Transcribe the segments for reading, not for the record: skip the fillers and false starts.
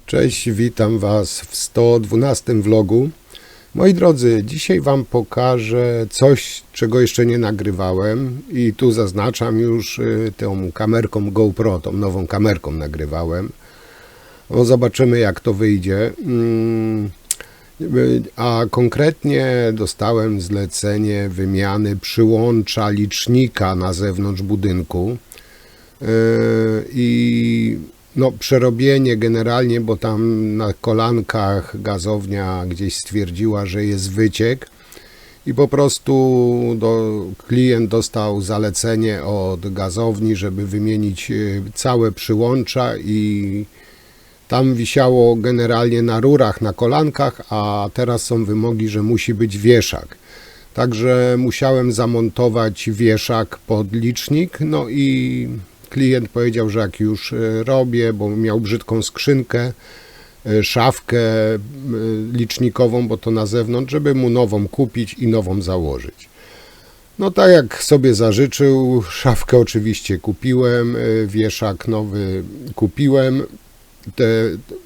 Cześć, witam Was w 112 vlogu. Moi drodzy, dzisiaj Wam pokażę coś, czego jeszcze nie nagrywałem i tu zaznaczam już tą kamerką GoPro, tą nową kamerką nagrywałem. No, zobaczymy, jak to wyjdzie. A konkretnie dostałem zlecenie wymiany przyłącza licznika na zewnątrz budynku i przerobienie generalnie, bo tam na kolankach gazownia gdzieś stwierdziła, że jest wyciek i po prostu klient dostał zalecenie od gazowni, żeby wymienić całe przyłącza i tam wisiało generalnie na rurach, na kolankach, a teraz są wymogi, że musi być wieszak. Także musiałem zamontować wieszak pod licznik, no i klient powiedział, że jak już robię, bo miał brzydką skrzynkę, szafkę licznikową, bo to na zewnątrz, żeby mu nową kupić i nową założyć. No tak jak sobie zażyczył, szafkę oczywiście kupiłem, wieszak nowy kupiłem,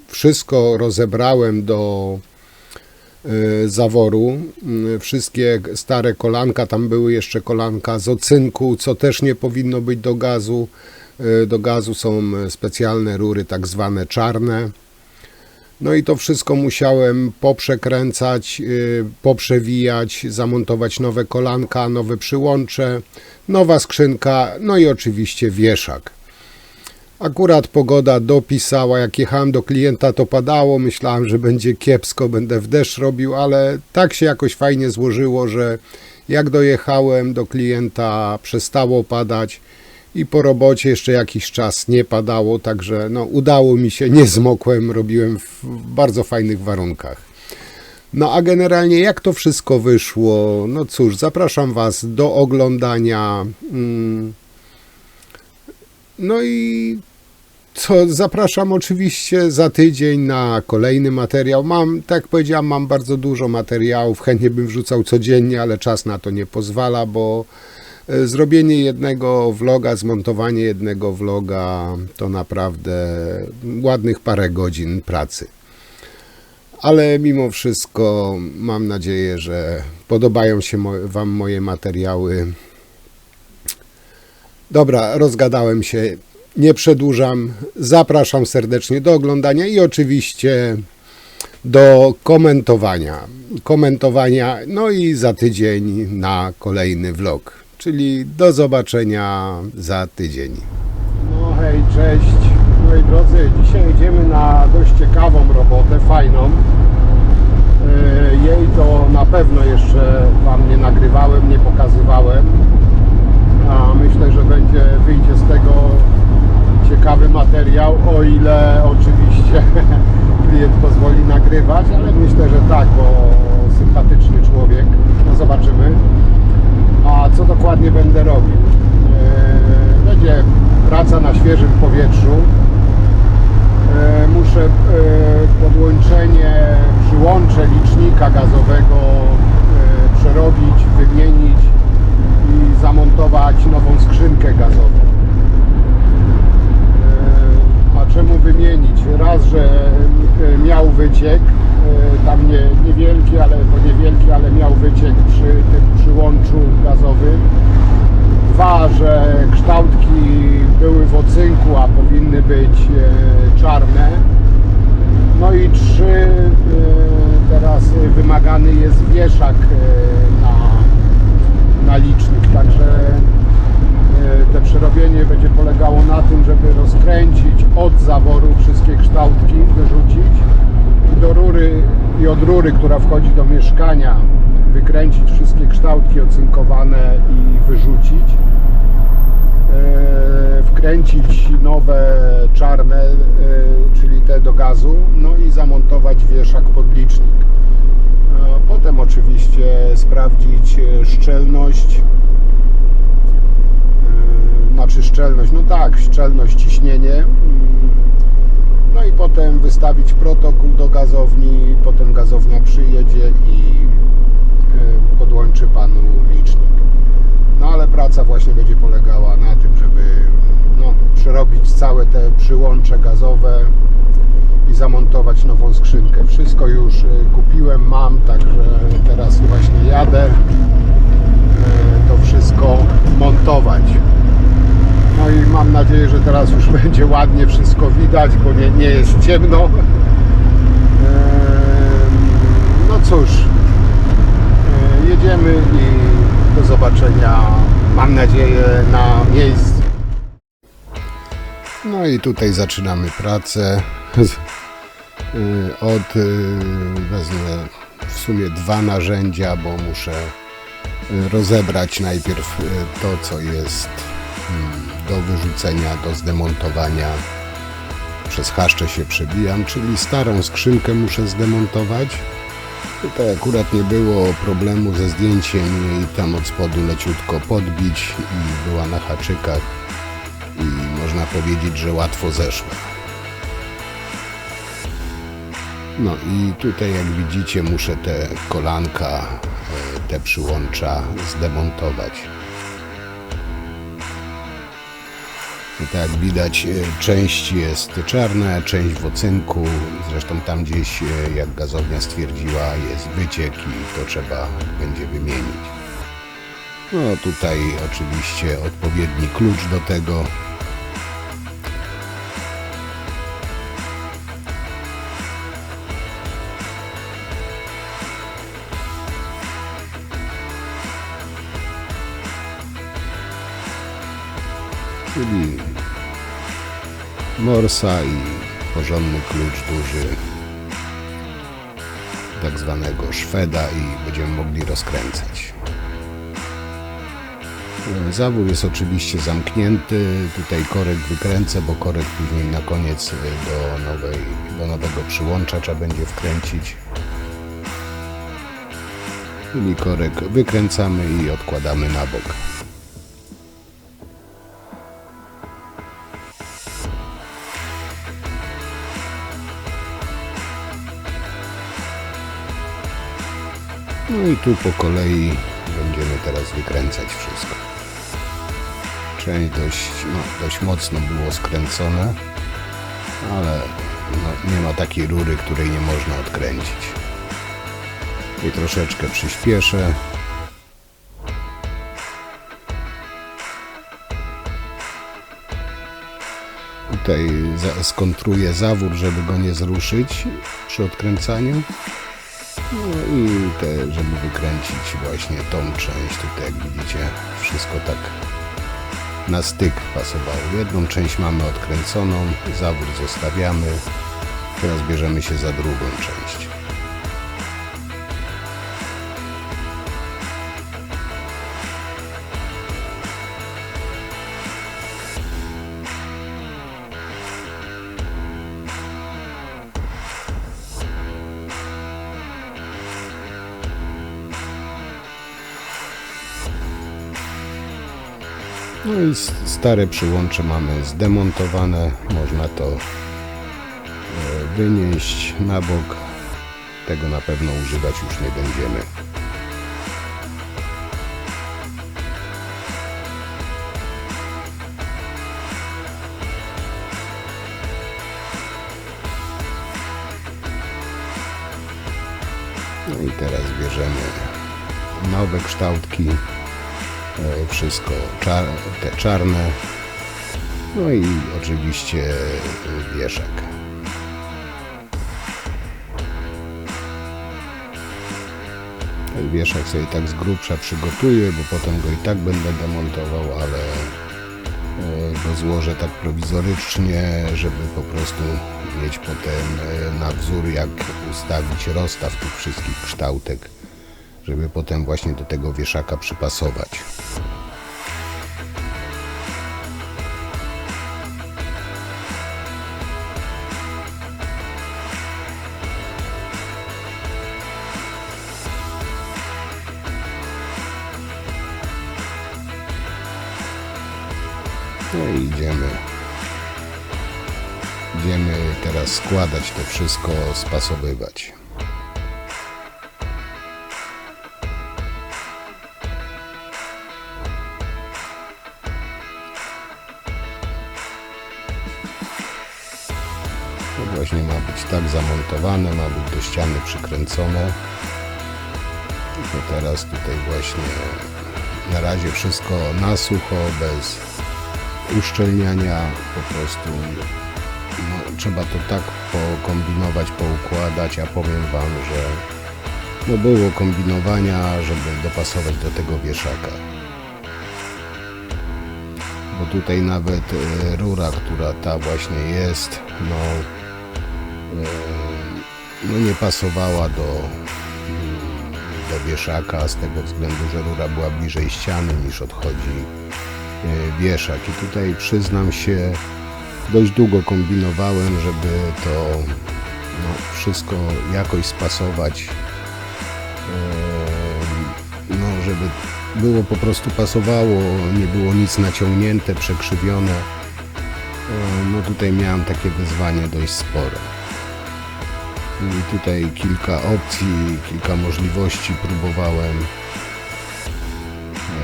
wszystko rozebrałem do zaworu, wszystkie stare kolanka, tam były jeszcze kolanka z ocynku, co też nie powinno być do gazu. Do gazu są specjalne rury, tak zwane czarne. No i to wszystko musiałem poprzekręcać, poprzewijać, zamontować nowe kolanka, nowe przyłącze, nowa skrzynka, no i oczywiście wieszak. Akurat pogoda dopisała, jak jechałem do klienta, to padało, myślałem, że będzie kiepsko, będę w deszcz robił, ale tak się jakoś fajnie złożyło, że jak dojechałem do klienta, przestało padać i po robocie jeszcze jakiś czas nie padało, także udało mi się, nie zmokłem, robiłem w bardzo fajnych warunkach. No a generalnie jak to wszystko wyszło, no cóż, zapraszam Was do oglądania. No i zapraszam oczywiście za tydzień na kolejny materiał. Tak jak powiedziałem, mam bardzo dużo materiałów, chętnie bym wrzucał codziennie, ale czas na to nie pozwala, bo zrobienie jednego vloga, zmontowanie jednego vloga to naprawdę ładnych parę godzin pracy. Ale mimo wszystko mam nadzieję, że podobają się Wam moje materiały. Dobra, rozgadałem się. Nie przedłużam, zapraszam serdecznie do oglądania i oczywiście do komentowania, no i za tydzień na kolejny vlog, czyli do zobaczenia za tydzień. No hej, cześć moi drodzy, dzisiaj jedziemy na dość ciekawą robotę, fajną. Jej to na pewno jeszcze Wam nie nagrywałem, nie pokazywałem, a myślę, że wyjdzie z tego ciekawy materiał, o ile oczywiście klient pozwoli nagrywać, ale myślę, że tak, bo sympatyczny człowiek, no zobaczymy. A co dokładnie będę robił? Będzie praca na świeżym powietrzu. Muszę podłączenie, przyłącze licznika gazowego przerobić, wymienić i zamontować nową skrzynkę gazową. Czemu wymienić? Raz, że miał wyciek, tam niewielki, ale miał wyciek przy tym przyłączu gazowym. Dwa, że kształtki były w ocynku, a powinny być czarne. No i trzy, teraz wymagany jest wieszak na licznik, także te przerobienie będzie polegało na tym, żeby rozkręcić od zaworu wszystkie kształtki, wyrzucić i od rury, która wchodzi do mieszkania, wykręcić wszystkie kształtki ocynkowane i wyrzucić, wkręcić nowe czarne, czyli te do gazu, no i zamontować wieszak pod licznik. Potem oczywiście sprawdzić szczelność, szczelność, ciśnienie, no i potem wystawić protokół do gazowni, potem gazownia przyjedzie i podłączy Panu licznik. No ale praca właśnie będzie polegała na tym, żeby przerobić całe te przyłącze gazowe i zamontować nową skrzynkę. Wszystko już kupiłem, mam, także teraz właśnie jadę to wszystko montować. No i mam nadzieję, że teraz już będzie ładnie wszystko widać, bo nie jest ciemno. No cóż, jedziemy i do zobaczenia, mam nadzieję, na miejscu. No i tutaj zaczynamy pracę. Wezmę w sumie 2 narzędzia, bo muszę rozebrać najpierw to, co jest do wyrzucenia, do zdemontowania. Przez haszcze się przebijam, czyli starą skrzynkę muszę zdemontować. Tutaj akurat nie było problemu ze zdjęciem jej, tam od spodu leciutko podbić i była na haczykach i można powiedzieć, że łatwo zeszła. No i tutaj, jak widzicie, muszę te kolanka, te przyłącza zdemontować. I tak jak widać, część jest czarna, część w ocynku. Zresztą tam gdzieś, jak gazownia stwierdziła, jest wyciek i to trzeba będzie wymienić. No tutaj oczywiście odpowiedni klucz do tego. Czyli morsa i porządny klucz duży, tak zwanego szweda, i będziemy mogli rozkręcać. Zawór jest oczywiście zamknięty, tutaj korek wykręcę, bo korek później na koniec do nowego przyłączacza będzie wkręcić. Czyli korek wykręcamy i odkładamy na bok. No i tu po kolei będziemy teraz wykręcać wszystko. Część dość mocno było skręcone, ale nie ma takiej rury, której nie można odkręcić. I troszeczkę przyspieszę. Tutaj skontruję zawór, żeby go nie zruszyć przy odkręcaniu. No i żeby wykręcić właśnie tą część, tutaj jak widzicie, wszystko tak na styk pasowało. Jedną część mamy odkręconą, zawór zostawiamy. Teraz bierzemy się za drugą część. No i stare przyłącze mamy zdemontowane, można to wynieść na bok, tego na pewno używać już nie będziemy. No i teraz bierzemy nowe kształtki. Wszystko te czarne, no i oczywiście wieszak. Ten wieszak sobie tak z grubsza przygotuję, bo potem go i tak będę demontował, ale go złożę tak prowizorycznie, żeby po prostu mieć potem na wzór, jak ustawić rozstaw tych wszystkich kształtek, żeby potem właśnie do tego wieszaka przypasować. No i idziemy teraz składać to wszystko, spasowywać. właśnie ma być tak zamontowane, ma być do ściany przykręcone. To teraz tutaj właśnie na razie wszystko na sucho, bez uszczelniania, po prostu no, trzeba to tak pokombinować, poukładać, a powiem Wam, że no było kombinowania, żeby dopasować do tego wieszaka. Bo tutaj nawet rura, która ta właśnie jest, no nie pasowała do wieszaka, z tego względu, że rura była bliżej ściany niż odchodzi wieszak. I tutaj przyznam się, dość długo kombinowałem, żeby to no, wszystko jakoś spasować, no żeby było po prostu pasowało, nie było nic naciągnięte, przekrzywione. No tutaj miałem takie wyzwanie dość spore. I tutaj kilka opcji, kilka możliwości próbowałem.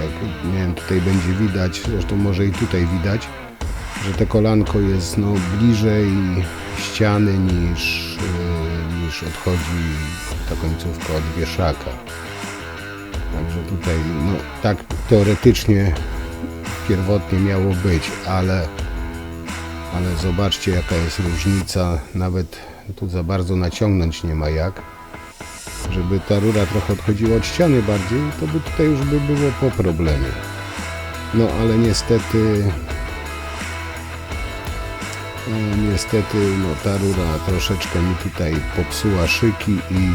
Jak nie wiem, tutaj będzie widać, zresztą może i tutaj widać, że te kolanko jest no, bliżej ściany niż odchodzi ta końcówka od wieszaka. Także tutaj no, tak teoretycznie pierwotnie miało być, ale zobaczcie jaka jest różnica, nawet tu za bardzo naciągnąć nie ma jak, żeby ta rura trochę odchodziła od ściany bardziej, to by tutaj już by było po problemie. No ale niestety no, ta rura troszeczkę mi tutaj popsuła szyki i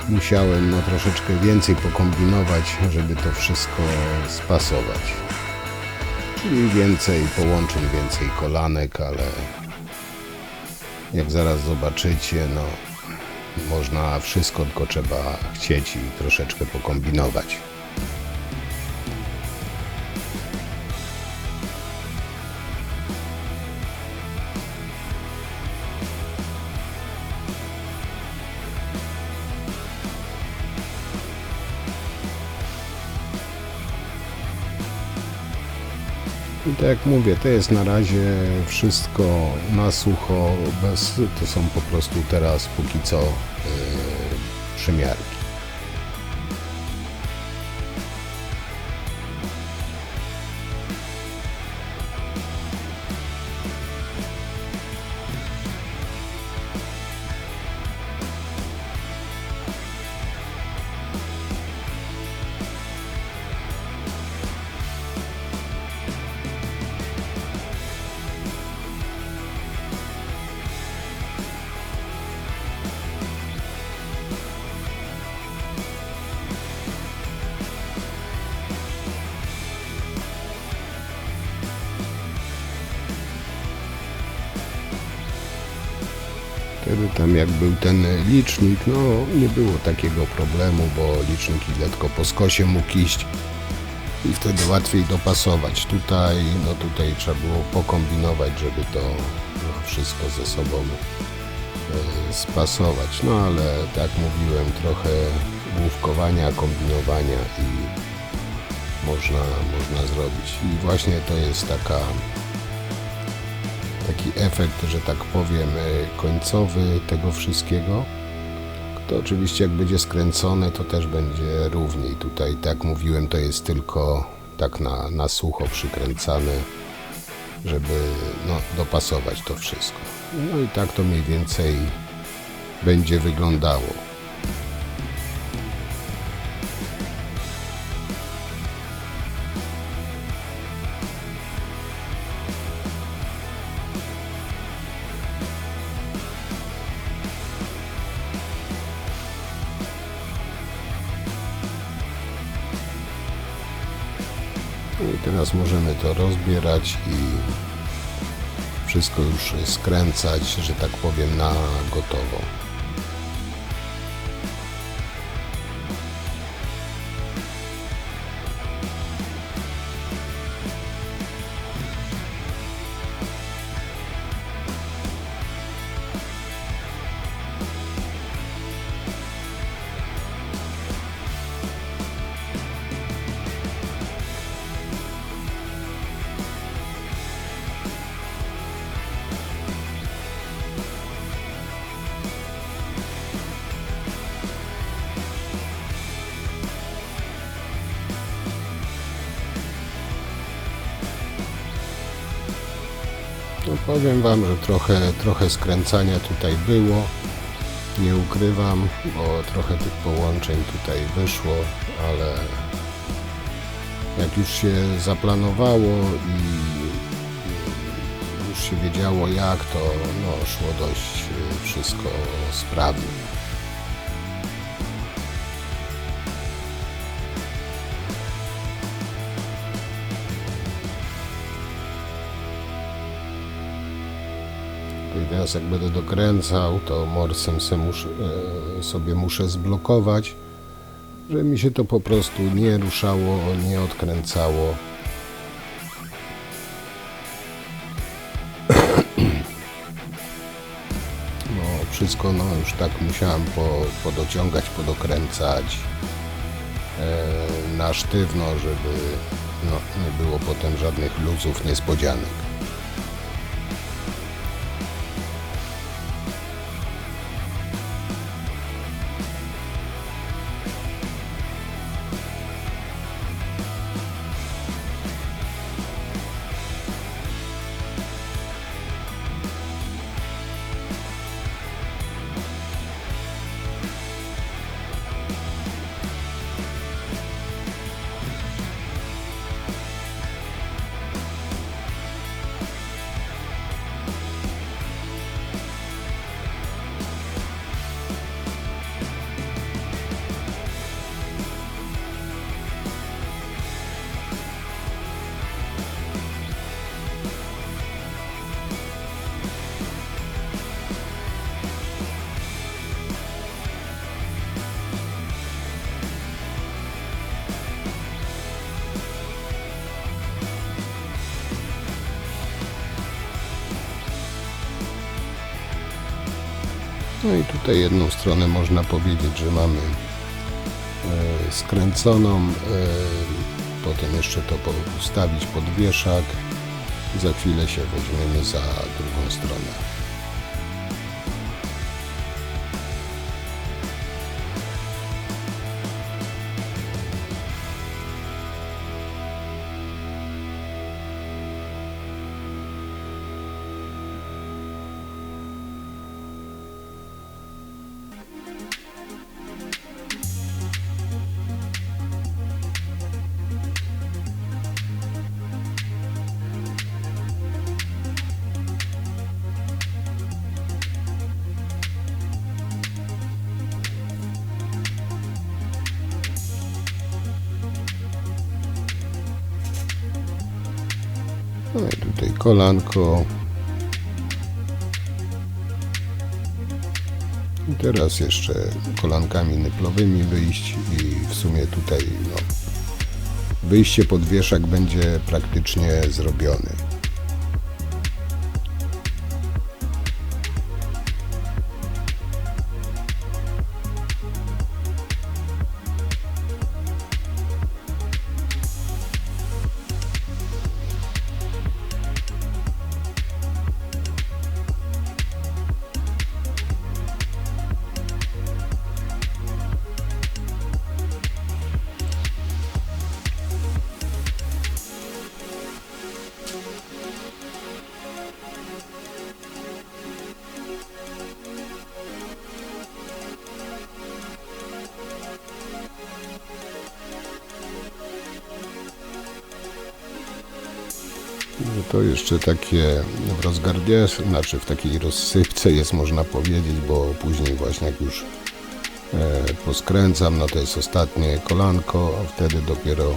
musiałem no, troszeczkę więcej pokombinować, żeby to wszystko spasować. Czyli więcej połączeń, więcej kolanek, ale jak zaraz zobaczycie, no można wszystko, tylko trzeba chcieć i troszeczkę pokombinować. I tak jak mówię, to jest na razie wszystko na sucho, to są po prostu teraz póki co przymiarki. Wtedy tam jak był ten licznik, no nie było takiego problemu, bo licznik lekko po skosie mógł iść i wtedy łatwiej dopasować. Tutaj, no tutaj trzeba było pokombinować, żeby to no, wszystko ze sobą spasować. No ale tak mówiłem, trochę główkowania, kombinowania i można zrobić. I właśnie to jest taki efekt, że tak powiem, końcowy tego wszystkiego. To oczywiście jak będzie skręcone, to też będzie równiej. Tutaj, tak mówiłem, to jest tylko tak na sucho przykręcane, żeby no, dopasować to wszystko. No i tak to mniej więcej będzie wyglądało. I teraz możemy to rozbierać i wszystko już skręcać, że tak powiem, na gotowo. Powiem Wam, że trochę skręcania tutaj było, nie ukrywam, bo trochę tych połączeń tutaj wyszło, ale jak już się zaplanowało i już się wiedziało jak, to szło dość wszystko sprawnie. Teraz jak będę dokręcał, to morsem sobie muszę zblokować, żeby mi się to po prostu nie ruszało, nie odkręcało. Wszystko już tak musiałem podociągać, podokręcać na sztywno, żeby nie było potem żadnych luzów, niespodzianek. No i tutaj jedną stronę można powiedzieć, że mamy skręconą, potem jeszcze to ustawić pod wieszak. Za chwilę się weźmiemy za drugą stronę. No i tutaj kolanko. I teraz jeszcze kolankami nyplowymi wyjść i w sumie tutaj wyjście pod wieszak będzie praktycznie zrobione. To jeszcze takie w rozgardzie, znaczy w takiej rozsypce jest, można powiedzieć, bo później właśnie jak już poskręcam, to jest ostatnie kolanko, a wtedy dopiero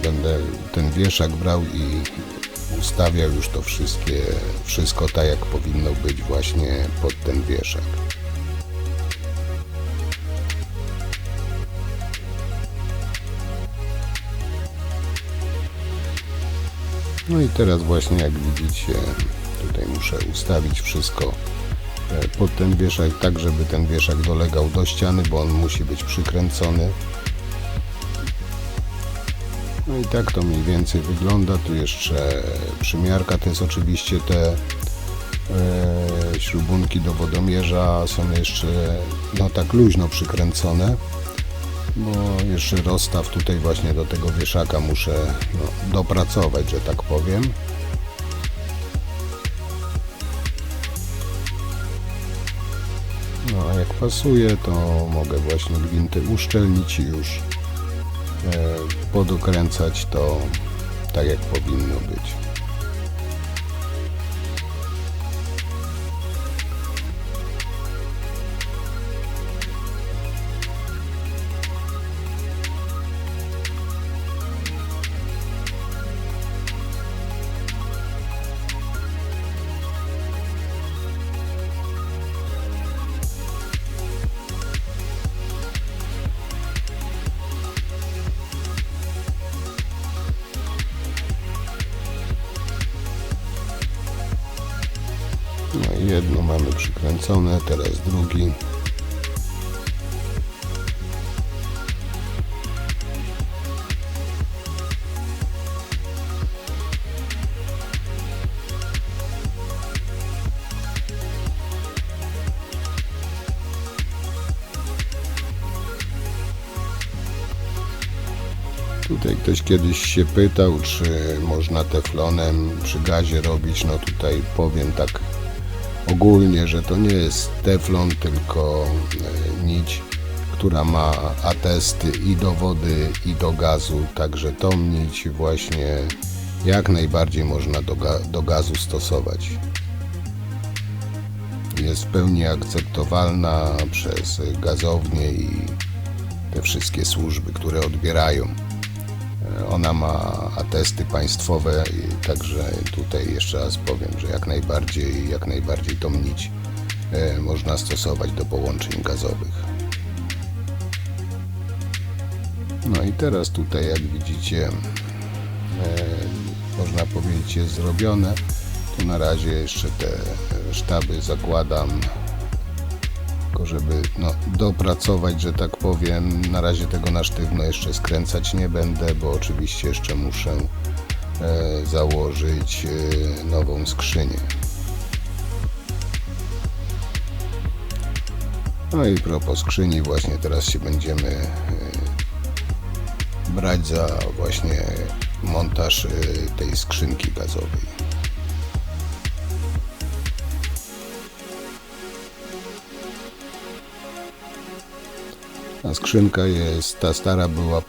będę ten wieszak brał i ustawiał już to wszystko tak jak powinno być właśnie pod ten wieszak. No i teraz właśnie jak widzicie, tutaj muszę ustawić wszystko pod ten wieszak, tak żeby ten wieszak dolegał do ściany, bo on musi być przykręcony. No i tak to mniej więcej wygląda. Tu jeszcze przymiarka, to jest oczywiście te śrubunki do wodomierza są jeszcze tak luźno przykręcone, bo jeszcze rozstaw tutaj właśnie do tego wieszaka muszę dopracować, że tak powiem. pasuje, to mogę właśnie gwinty uszczelnić i już podokręcać to tak jak powinno być. No i jedno mamy przykręcone, teraz drugi. Tutaj ktoś kiedyś się pytał, czy można teflonem przy gazie robić. No tutaj powiem tak ogólnie, że to nie jest teflon, tylko nić, która ma atesty i do wody, i do gazu. Także tą nić właśnie jak najbardziej można do gazu stosować. Jest w pełni akceptowalna przez gazownie i te wszystkie służby, które odbierają. Ona ma atesty państwowe, także tutaj jeszcze raz powiem, że jak najbardziej tą nić można stosować do połączeń gazowych. No i teraz tutaj, jak widzicie, można powiedzieć, jest zrobione. Tu na razie jeszcze te sztaby zakładam, tylko żeby dopracować, że tak powiem. Na razie tego na sztywno jeszcze skręcać nie będę, bo oczywiście jeszcze muszę założyć nową skrzynię. No i propos skrzyni, właśnie teraz się będziemy brać za właśnie montaż tej skrzynki gazowej. Ta skrzynka jest, ta stara była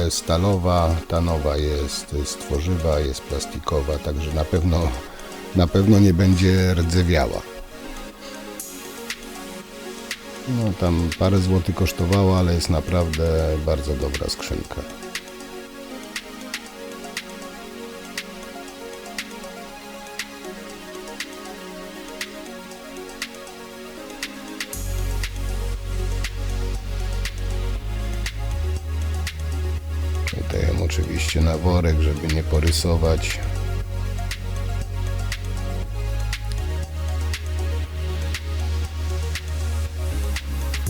stalowa, ta nowa jest z tworzywa, jest plastikowa, także na pewno nie będzie rdzewiała. No tam parę złotych kosztowała, ale jest naprawdę bardzo dobra skrzynka. Tutaj ją oczywiście na worek, żeby nie porysować.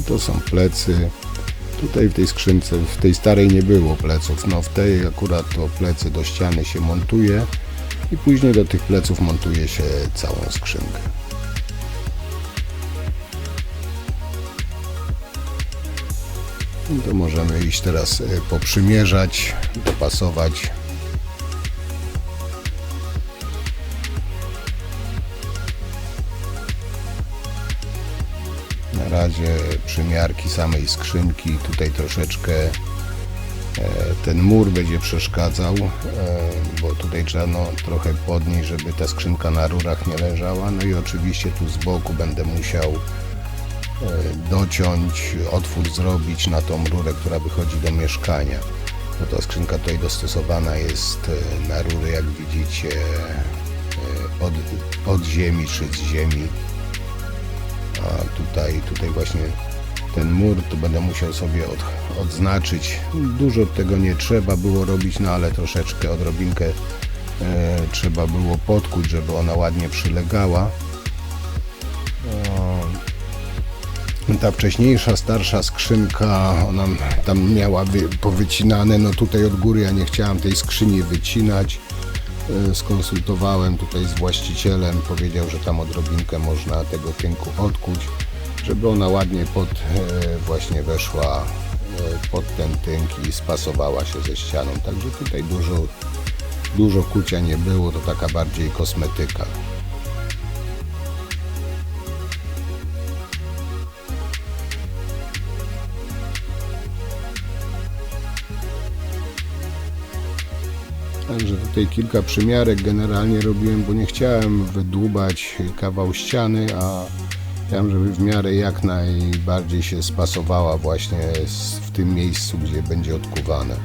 To są plecy. Tutaj w tej skrzynce, w tej starej nie było pleców. No w tej akurat to plecy do ściany się montuje i później do tych pleców montuje się całą skrzynkę. To możemy iść teraz poprzymierzać, dopasować. Na razie przymiarki samej skrzynki. Tutaj troszeczkę ten mur będzie przeszkadzał, bo tutaj trzeba trochę podnieść, żeby ta skrzynka na rurach nie leżała. No i oczywiście tu z boku będę musiał dociąć, otwór zrobić na tą rurę, która wychodzi do mieszkania. No ta skrzynka tutaj dostosowana jest na rury, jak widzicie, od ziemi czy z ziemi. A tutaj właśnie ten mur to będę musiał sobie odznaczyć. Dużo tego nie trzeba było robić, no ale troszeczkę, odrobinkę trzeba było podkuć, żeby ona ładnie przylegała. Ta wcześniejsza, starsza skrzynka, ona tam miała powycinane, no tutaj od góry ja nie chciałem tej skrzyni wycinać. Skonsultowałem tutaj z właścicielem, powiedział, że tam odrobinkę można tego tynku odkuć, żeby ona ładnie właśnie weszła pod ten tynk i spasowała się ze ścianą. Także tutaj dużo kucia nie było, to taka bardziej kosmetyka. Także tutaj kilka przymiarek generalnie robiłem, bo nie chciałem wydłubać kawał ściany, a chciałem, żeby w miarę jak najbardziej się spasowała właśnie w tym miejscu, gdzie będzie odkuwane.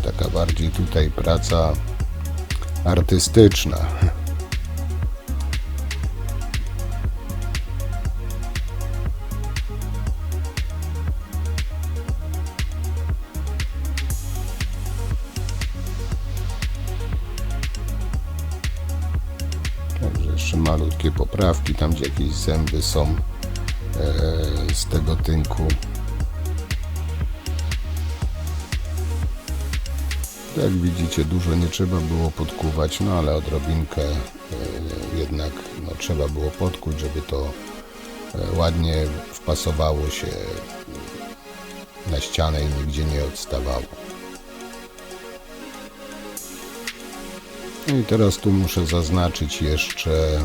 Taka bardziej tutaj praca artystyczna. Także jeszcze malutkie poprawki, tam gdzie jakieś zęby są z tego tynku. Jak widzicie, dużo nie trzeba było podkuwać, no ale odrobinkę jednak trzeba było podkuć, żeby to ładnie wpasowało się na ścianę i nigdzie nie odstawało. No i teraz tu muszę zaznaczyć jeszcze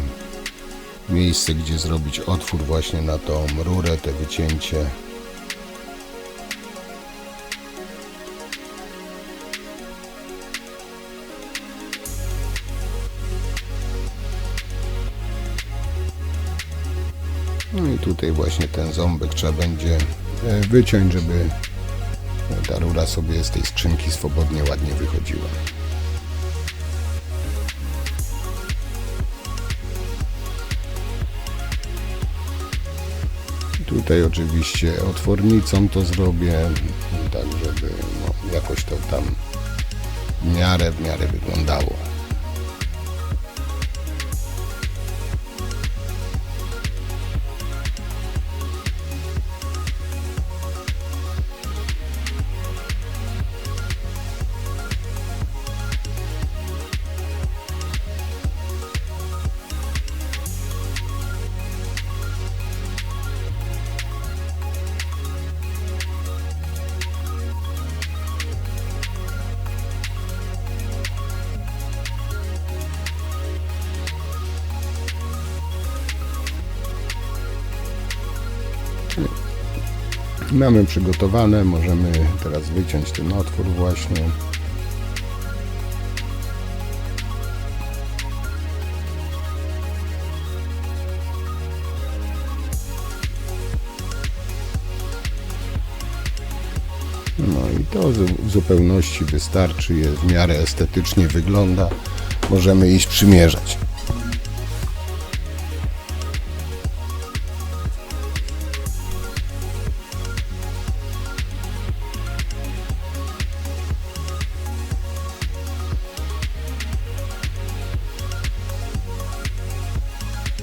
miejsce, gdzie zrobić otwór właśnie na tą rurę, te wycięcie. No i tutaj właśnie ten ząbek trzeba będzie wyciąć, żeby ta rura sobie z tej skrzynki swobodnie, ładnie wychodziła. Tutaj oczywiście otwornicą to zrobię, tak żeby jakoś to tam w miarę wyglądało. Mamy przygotowane, możemy teraz wyciąć ten otwór właśnie. No i to w zupełności wystarczy, jest w miarę estetycznie wygląda. Możemy iść przymierzać.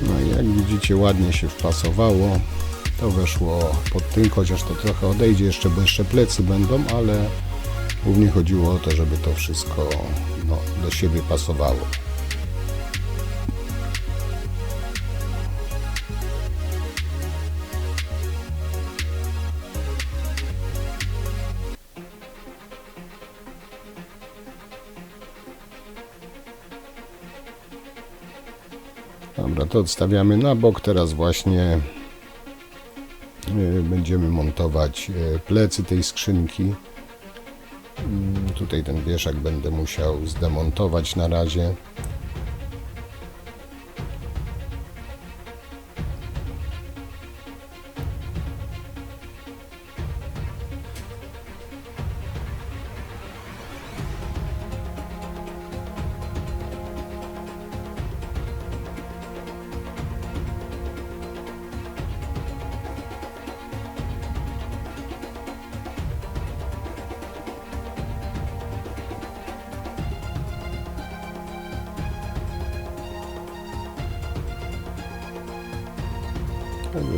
No i jak widzicie, ładnie się wpasowało. To weszło pod tynk, chociaż to trochę odejdzie jeszcze, bo jeszcze plecy będą, ale głównie chodziło o to, żeby to wszystko do siebie pasowało. Dobra, to odstawiamy na bok. Teraz właśnie będziemy montować plecy tej skrzynki. Tutaj ten wieszak będę musiał zdemontować na razie.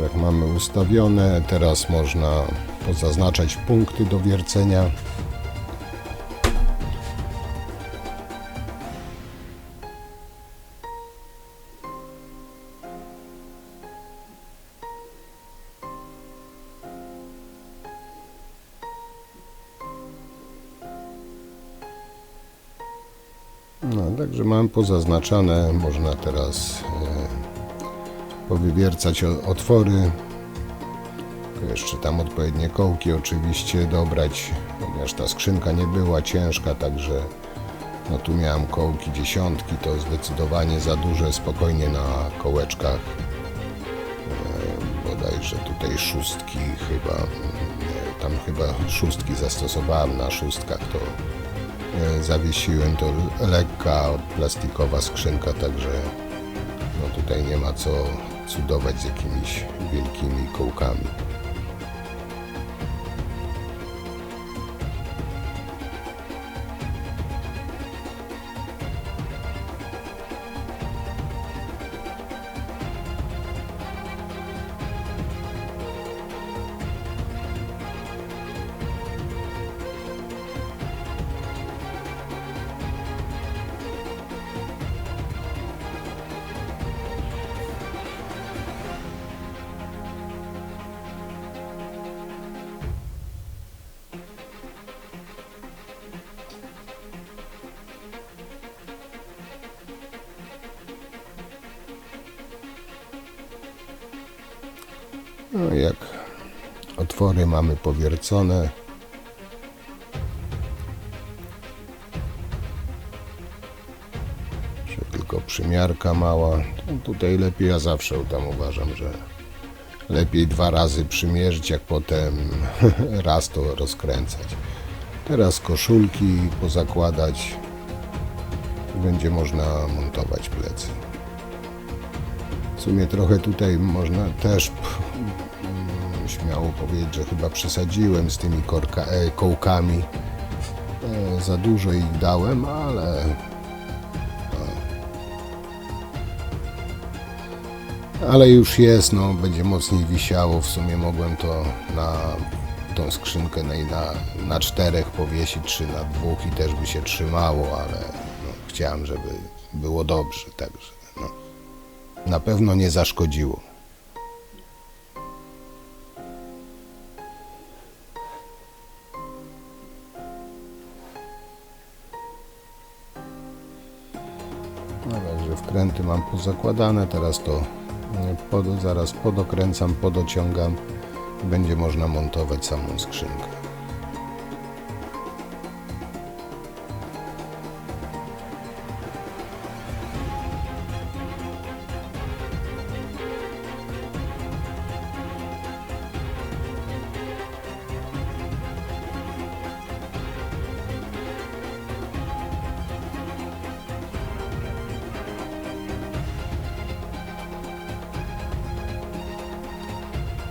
Jak mamy ustawione, teraz można pozaznaczać punkty do wiercenia. No, także mam pozaznaczane, można teraz powywiercać otwory. Jeszcze tam odpowiednie kołki oczywiście dobrać, ponieważ ta skrzynka nie była ciężka, także no tu miałem kołki 10, to zdecydowanie za duże, spokojnie na kołeczkach. Bodajże tutaj 6 chyba, tam chyba 6 zastosowałem, na 6 to zawiesiłem, to lekka plastikowa skrzynka, także no tutaj nie ma co cudować z jakimiś wielkimi kołkami. No, jak otwory mamy powiercone, że tylko przymiarka mała, to tutaj lepiej, ja zawsze tam uważam, że lepiej 2 razy przymierzyć, jak potem raz to rozkręcać. Teraz koszulki pozakładać i będzie można montować plecy. W sumie trochę tutaj można też śmiało powiedzieć, że chyba przesadziłem z tymi kołkami. Za dużo ich dałem, ale już jest, no będzie mocniej wisiało. W sumie mogłem to na tą skrzynkę na 4 powiesić, 3 na 2 i też by się trzymało, ale no, chciałem, żeby było dobrze, także no, na pewno nie zaszkodziło. No, także wkręty mam pozakładane, teraz to zaraz podokręcam, podociągam i będzie można montować samą skrzynkę.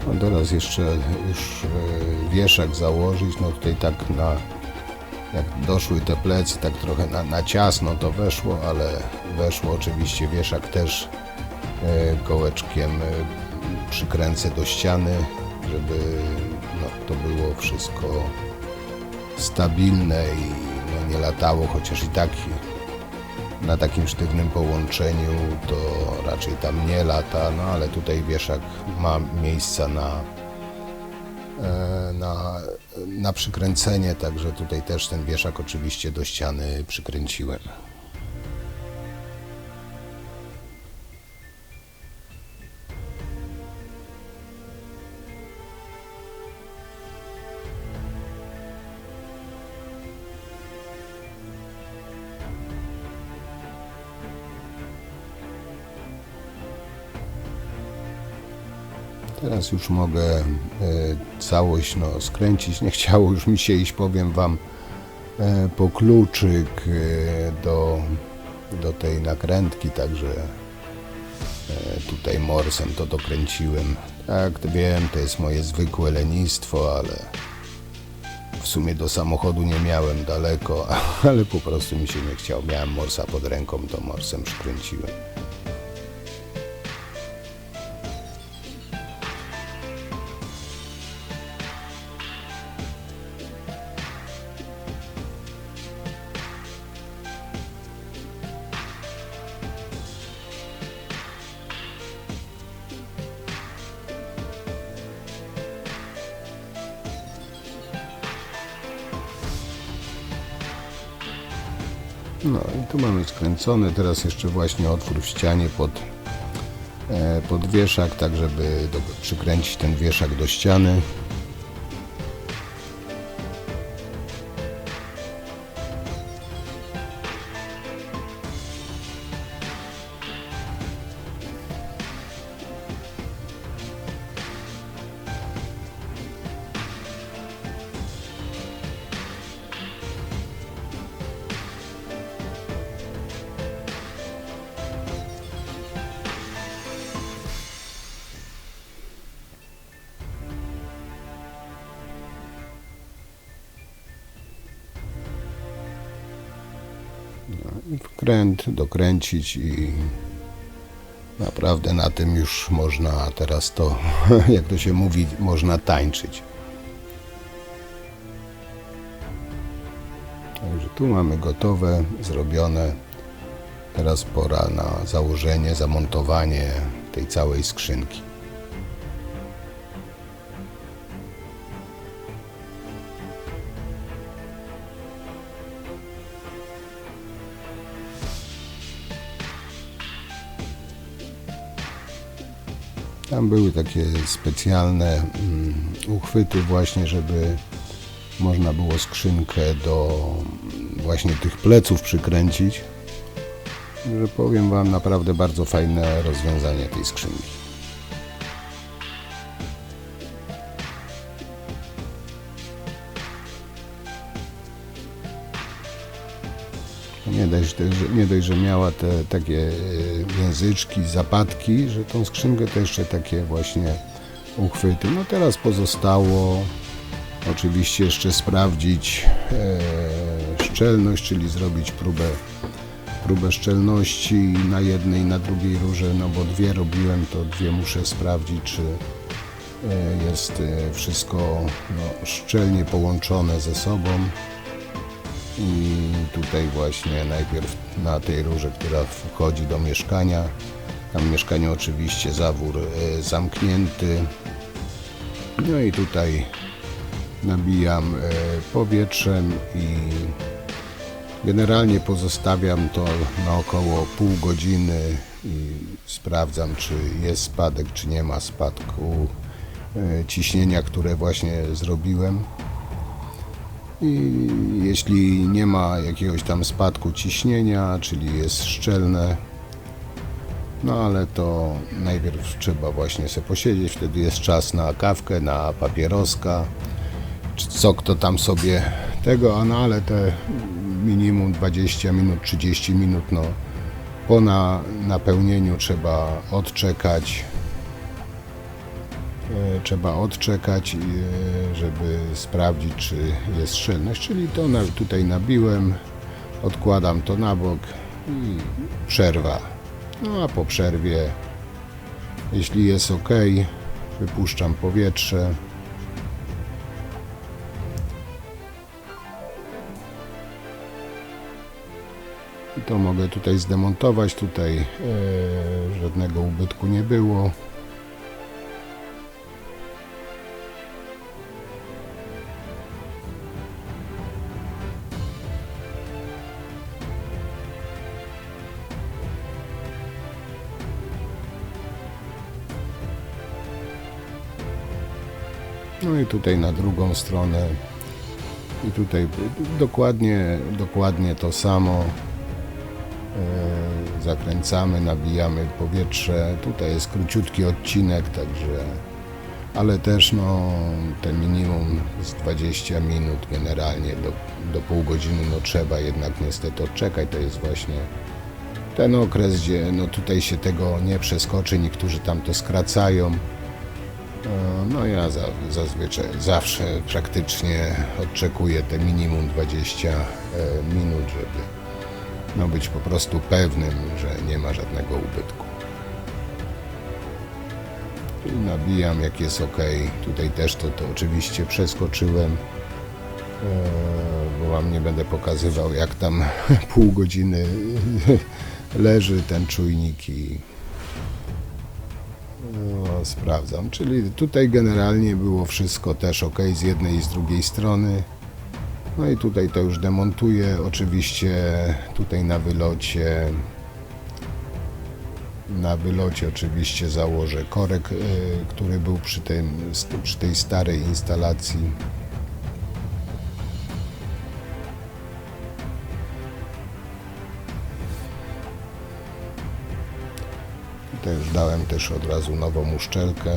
No teraz jeszcze już wieszak założyć, no tutaj tak jak doszły te plecy, tak trochę na ciasno to weszło, ale weszło oczywiście, wieszak też kołeczkiem przykręcę do ściany, żeby no, to było wszystko stabilne i no, nie latało, chociaż i tak na takim sztywnym połączeniu to raczej tam nie lata, no ale tutaj wieszak ma miejsca na przykręcenie, także tutaj też ten wieszak oczywiście do ściany przykręciłem. Teraz już mogę całość skręcić. Nie chciało już mi się iść, powiem Wam, po kluczyk do tej nakrętki, także tutaj morsem to dokręciłem. Tak, wiem, to jest moje zwykłe lenistwo, ale w sumie do samochodu nie miałem daleko, ale po prostu mi się nie chciało. Miałem morsa pod ręką, to morsem przykręciłem. No i tu mamy skręcone, teraz jeszcze właśnie otwór w ścianie pod wieszak, tak żeby przykręcić ten wieszak do ściany. Wkręt, dokręcić i naprawdę na tym już można teraz to, jak to się mówi, można tańczyć. Także tu mamy gotowe, zrobione. Teraz pora na założenie, zamontowanie tej całej skrzynki. Tam były takie specjalne uchwyty właśnie, żeby można było skrzynkę do właśnie tych pleców przykręcić. Że powiem Wam, naprawdę bardzo fajne rozwiązanie tej skrzynki. Nie dość, że miała te takie języczki, zapadki, że tą skrzynkę to jeszcze takie właśnie uchwyty. No teraz pozostało oczywiście jeszcze sprawdzić szczelność, czyli zrobić próbę szczelności na jednej i na drugiej rurze, no bo dwie robiłem, to dwie muszę sprawdzić, czy jest wszystko szczelnie połączone ze sobą. I tutaj właśnie najpierw na tej rurze, która wchodzi do mieszkania, tam mieszkanie oczywiście zawór zamknięty, no i tutaj nabijam powietrzem i generalnie pozostawiam to na około pół godziny i sprawdzam, czy jest spadek, czy nie ma spadku ciśnienia, które właśnie zrobiłem. I jeśli nie ma jakiegoś tam spadku ciśnienia, czyli jest szczelne, no ale to najpierw trzeba właśnie sobie posiedzieć, wtedy jest czas na kawkę, na papieroska, czy co kto tam sobie tego, no ale te minimum 20 minut, 30 minut, no po napełnieniu trzeba odczekać, żeby sprawdzić, czy jest szczelność, czyli to tutaj nabiłem, odkładam to na bok i przerwa. No a po przerwie, jeśli jest ok, wypuszczam powietrze. I to mogę tutaj zdemontować, tutaj żadnego ubytku nie było. No i tutaj na drugą stronę i tutaj dokładnie to samo. Zakręcamy, nabijamy powietrze. Tutaj jest króciutki odcinek, także, ale też te minimum z 20 minut generalnie do pół godziny trzeba jednak niestety odczekać. To jest właśnie ten okres, gdzie tutaj się tego nie przeskoczy, niektórzy tam to skracają. No ja zazwyczaj zawsze praktycznie odczekuję te minimum 20 minut, żeby być po prostu pewnym, że nie ma żadnego ubytku. I nabijam, jak jest ok. Tutaj też to oczywiście przeskoczyłem, bo Wam nie będę pokazywał, jak tam pół godziny leży ten czujnik i sprawdzam. Czyli tutaj generalnie było wszystko też ok z jednej i z drugiej strony. No i tutaj to już demontuję. Oczywiście tutaj na wylocie oczywiście założę korek, który był przy tej starej instalacji. Tutaj już dałem też od razu nową uszczelkę.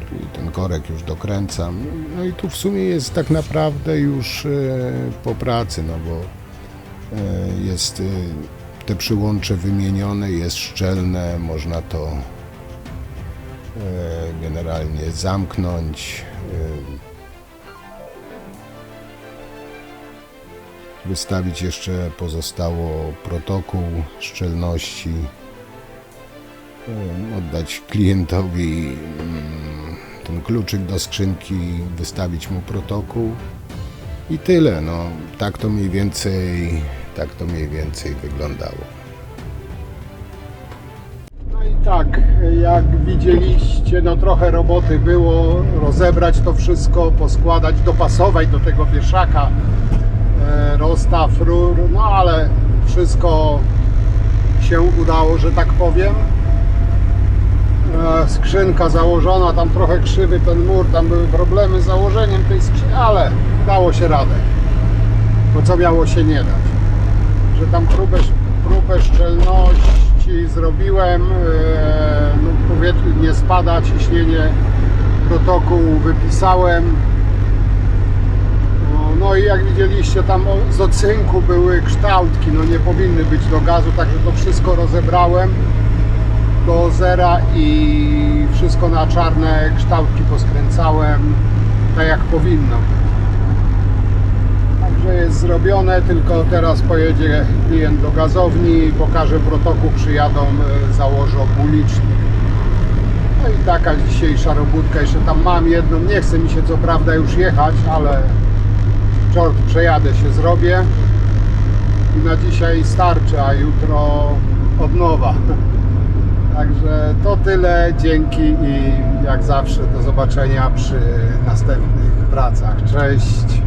Czyli ten korek już dokręcam. No i tu w sumie jest tak naprawdę już po pracy, no bo jest te przyłącze wymienione, jest szczelne, można to generalnie zamknąć. Wystawić jeszcze pozostało protokół szczelności, oddać klientowi ten kluczyk do skrzynki, wystawić mu protokół i tyle. No, tak to mniej więcej wyglądało. No i tak, jak widzieliście, no trochę roboty było, rozebrać to wszystko, poskładać, dopasować do tego wieszaka, rozstaw rur, no ale wszystko się udało, że tak powiem. Skrzynka założona, tam trochę krzywy ten mur, tam były problemy z założeniem tej skrzynki, ale dało się radę, bo co miało się nie dać, że tam próbę szczelności zrobiłem, no powietrze nie spada, ciśnienie protokół wypisałem. No i jak widzieliście, tam z ocynku były kształtki, no nie powinny być do gazu, także to wszystko rozebrałem do zera i wszystko na czarne kształtki poskręcałem, tak jak powinno. Także jest zrobione, tylko teraz pojedzie klient do gazowni, pokaże protokół, przyjadą, założą mu licznik. No i taka dzisiejsza robótka, jeszcze tam mam jedną, nie chce mi się co prawda już jechać, ale przejadę się, zrobię i na dzisiaj starczy, a jutro od nowa. Także to tyle, dzięki i jak zawsze do zobaczenia przy następnych pracach. Cześć!